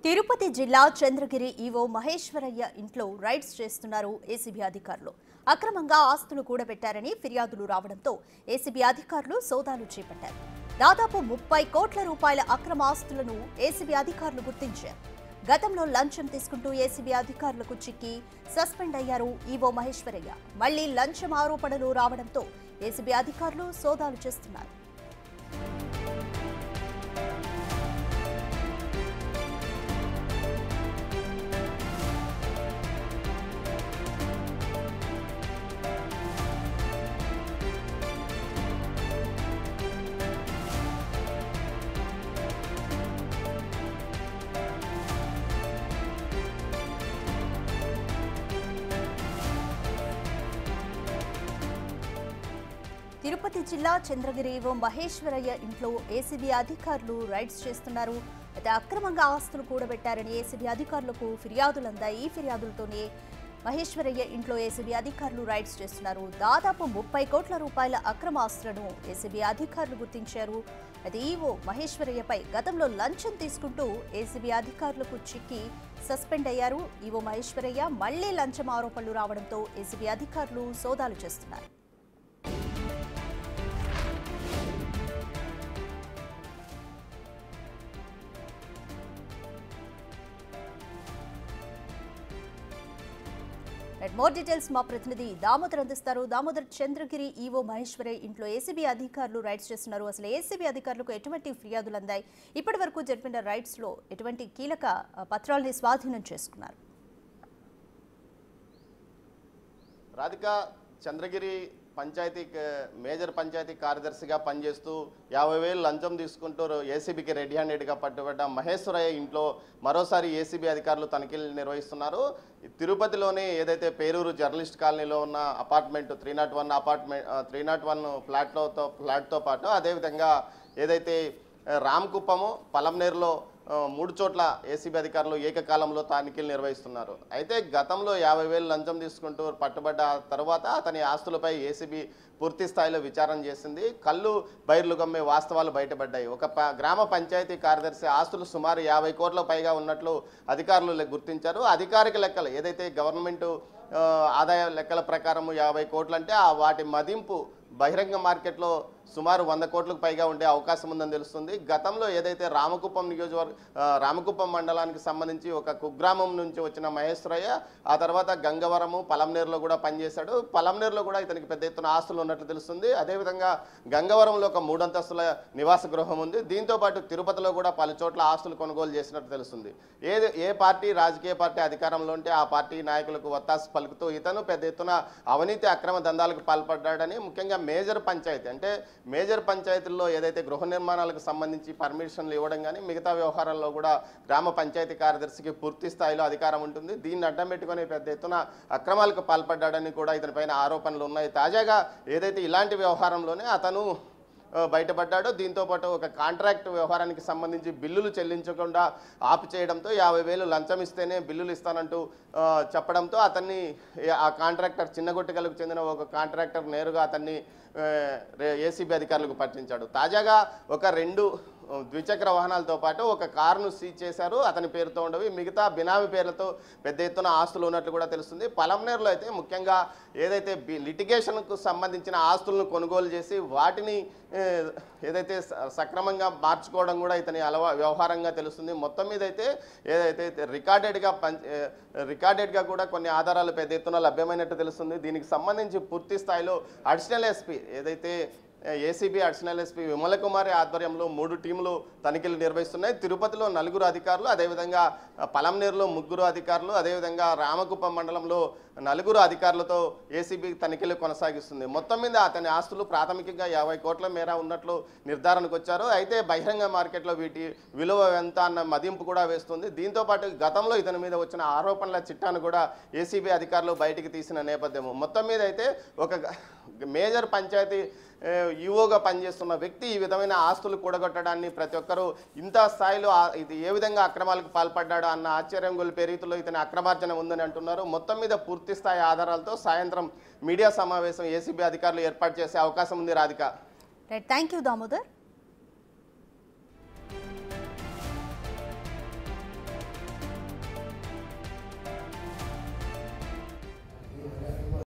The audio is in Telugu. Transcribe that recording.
తిరుపతి జిల్లా చంద్రగిరి ఈవో మహేశ్వరయ్య ఇంట్లో రైడ్స్ చేస్తున్నారు ఏసీబీ అధికారులు. అక్రమంగా ఆస్తులు కూడబెట్టారని ఫిర్యాదులు రావడంతో ఏసీబీ అధికారులు సోదాలు చేపట్టారు. దాదాపు 30 కోట్ల రూపాయల అక్రమ ఆస్తులను ఏసీబీ అధికారులు గుర్తించారు. గతంలో లంచం తీసుకుంటూ ఏసీబీ అధికారులకు చిక్కి సస్పెండ్ అయ్యారు ఈవో మహేశ్వరయ్య. మళ్లీ లంచం ఆరోపణలు రావడంతో ఏసీబీ అధికారులు సోదాలు చేస్తున్నారు. తిరుపతి జిల్లా చంద్రగిరి ఈవో మహేశ్వరయ్య ఇంట్లో ఏసీబీ అధికారులు రైడ్స్ చేస్తున్నారు. అయితే అక్రమంగా ఆస్తులు కూడబెట్టారని ఏసీబీ అధికారులకు ఫిర్యాదులు అందాయి. ఈ ఫిర్యాదులతోనే మహేశ్వరయ్య ఇంట్లో ఏసీబీ అధికారులు రైడ్స్ చేస్తున్నారు. దాదాపు 30 కోట్ల రూపాయల అక్రమ ఆస్తులను ఏసీబీ అధికారులు గుర్తించారు. అయితే ఈవో మహేశ్వరయ్యపై గతంలో లంచం తీసుకుంటూ ఏసీబీ అధికారులకు చిక్కి సస్పెండ్ అయ్యారు. ఈవో మహేశ్వరయ్య మళ్లీ లంచం ఆరోపణలు రావడంతో ఏసీబీ అధికారులు సోదాలు చేస్తున్నారు. మోర్ డీటెయిల్స్ మా ప్రతినిధి దామోదర్ అందిస్తారు. దామోదర్, చంద్రగిరి ఈవో మహేశ్వరయ్య ఇంట్లో ఏసీబీ అధికారులు రైడ్స్ చేస్తున్నారు. అసలు ఏసీబీ అధికారులకు ఎటువంటి ఫిర్యాదులు అందాయి? ఇప్పటి వరకు జరిపిన రైడ్స్ లో ఎటువంటి కీలక పత్రాలని స్వాధీనం చేసుకున్నారు? రాధిక, చంద్రగిరి పంచాయతీ మేజర్ పంచాయతీ కార్యదర్శిగా పనిచేస్తూ 50,000 లంచం తీసుకుంటూ ఏసీబీకి రెడీ హ్యాండెడ్గా పట్టుబడ్డ మహేశ్వరయ్య ఇంట్లో మరోసారి ఏసీబీ అధికారులు తనిఖీలు నిర్వహిస్తున్నారు. తిరుపతిలోని ఏదైతే పేరూరు జర్నలిస్ట్ కాలనీలో ఉన్న అపార్ట్మెంట్ 301 ఫ్లాట్తో పాటు అదేవిధంగా ఏదైతే రామకుప్పము, పలంనేరులో 3 చోట్ల ఏసీబీ అధికారులు ఏకకాలంలో తనిఖీలు నిర్వహిస్తున్నారు. అయితే గతంలో 50,000 లంచం తీసుకుంటూ పట్టుబడ్డ తర్వాత అతని ఆస్తులపై ఏసీబీ పూర్తి స్థాయిలో విచారణ చేసింది. కళ్ళు బైర్లు గమ్మే వాస్తవాలు బయటపడ్డాయి. ఒక గ్రామ పంచాయతీ కార్యదర్శి ఆస్తులు సుమారు 50 కోట్ల పైగా ఉన్నట్లు అధికారులు గుర్తించారు. అధికారిక లెక్కలు ఏదైతే గవర్నమెంట్ ఆదాయ లెక్కల ప్రకారం 50 కోట్లు అంటే వాటి మదింపు బహిరంగ మార్కెట్లో సుమారు 100 కోట్లకు పైగా ఉండే అవకాశం ఉందని తెలుస్తుంది. గతంలో ఏదైతే రామకుప్పం మండలానికి సంబంధించి ఒక కుగ్రామం నుంచి వచ్చిన మహేశ్వరయ్య ఆ తర్వాత గంగవరము, పలంనేరులో కూడా పనిచేశాడు. పలంనేరులో కూడా ఇతనికి పెద్ద ఎత్తున ఆస్తులు ఉన్నట్లు తెలుస్తుంది. అదేవిధంగా గంగవరంలో ఒక 3 అంతస్తుల నివాస గృహం ఉంది. దీంతోపాటు తిరుపతిలో కూడా పలు చోట్ల ఆస్తులు కొనుగోలు చేసినట్టు తెలుస్తుంది. ఏ పార్టీ రాజకీయ పార్టీ అధికారంలో ఉంటే ఆ పార్టీ నాయకులకు వత్తాసు పలుకుతూ ఇతను పెద్ద ఎత్తున అవినీతి అక్రమ దందాలకు పాల్పడ్డాడని, ముఖ్యంగా మేజర్ పంచాయతీ అంటే మేజర్ పంచాయతీల్లో ఏదైతే గృహ నిర్మాణాలకు సంబంధించి పర్మిషన్లు ఇవ్వడం కానీ మిగతా వ్యవహారాల్లో కూడా గ్రామ పంచాయతీ కార్యదర్శికి పూర్తి స్థాయిలో అధికారం ఉంటుంది. దీన్ని అడ్డం పెట్టుకుని పెద్ద ఎత్తున అక్రమాలకు పాల్పడ్డాడని కూడా ఇతనిపైన ఆరోపణలు ఉన్నాయి. తాజాగా ఏదైతే ఇలాంటి వ్యవహారంలోనే అతను బయటపడ్డాడు. దీంతోపాటు ఒక కాంట్రాక్ట్ వ్యవహారానికి సంబంధించి బిల్లులు చెల్లించకుండా ఆపు చేయడంతో 50,000 లంచం ఇస్తేనే బిల్లులు ఇస్తానంటూ చెప్పడంతో అతన్ని ఆ కాంట్రాక్టర్ చిన్నగొట్టగలకు చెందిన ఒక కాంట్రాక్టర్ నేరుగా అతన్ని ఏసీబీ అధికారులకు పట్టించాడు. తాజాగా ఒక 2 ద్విచక్ర వాహనాలతో పాటు ఒక కారును సీజ్ చేశారు. అతని పేరుతో ఉండవి మిగతా బినామీ పేర్లతో పెద్ద ఎత్తున ఆస్తులు ఉన్నట్లు కూడా తెలుస్తుంది. పలంనేరులో అయితే ముఖ్యంగా ఏదైతే లిటిగేషన్కు సంబంధించిన ఆస్తులను కొనుగోలు చేసి వాటిని ఏదైతే సక్రమంగా మార్చుకోవడం కూడా ఇతని వ్యవహారంగా తెలుస్తుంది. మొత్తం మీద అయితే ఏదైతే రికార్డెడ్గా కూడా కొన్ని ఆధారాలు పెద్ద ఎత్తున లభ్యమైనట్టు తెలుస్తుంది. దీనికి సంబంధించి పూర్తి స్థాయిలో అడిషనల్ ఎస్పీ ఏదైతే ఏసీబీ అడిషనల్ ఎస్పీ విమల కుమారి ఆధ్వర్యంలో 3 టీములు తనిఖీలు నిర్వహిస్తున్నాయి. తిరుపతిలో 4 అధికారులు, అదేవిధంగా పలంనేరులో 3 అధికారులు, అదేవిధంగా రామకుప్పం మండలంలో 4 అధికారులతో ఏసీబీ తనిఖీలు కొనసాగిస్తుంది. మొత్తం మీద అతని ఆస్తులు ప్రాథమికంగా 50 కోట్ల మేర ఉన్నట్లు నిర్ధారణకు వచ్చారు. అయితే బహిరంగ మార్కెట్లో వీటి విలువ ఎంత అన్న మదింపు కూడా వేస్తుంది. దీంతోపాటు గతంలో ఇతని మీద వచ్చిన ఆరోపణల చిట్టాను కూడా ఏసీబీ అధికారులు బయటికి తీసిన నేపథ్యము. మొత్తం మీద అయితే ఒక మేజర్ పంచాయతీ ఈవోగా పనిచేస్తున్న వ్యక్తి ఈ విధమైన ఆస్తులు కూడగొట్టడాన్ని ప్రతి ఒక్కరూ ఇంత స్థాయిలో ఇది ఏ విధంగా అక్రమాలకు పాల్పడ్డాడో అన్న ఆశ్చర్యం గొలిపే రీతిలో ఇతని అక్రమార్జన ఉందని అంటున్నారు. మొత్తం మీద పూర్తి స్థాయి ఆధారాలతో సాయంత్రం మీడియా సమావేశం ఏసీబీ అధికారులు ఏర్పాటు చేసే అవకాశం ఉంది. Radhika, thank you Damodar.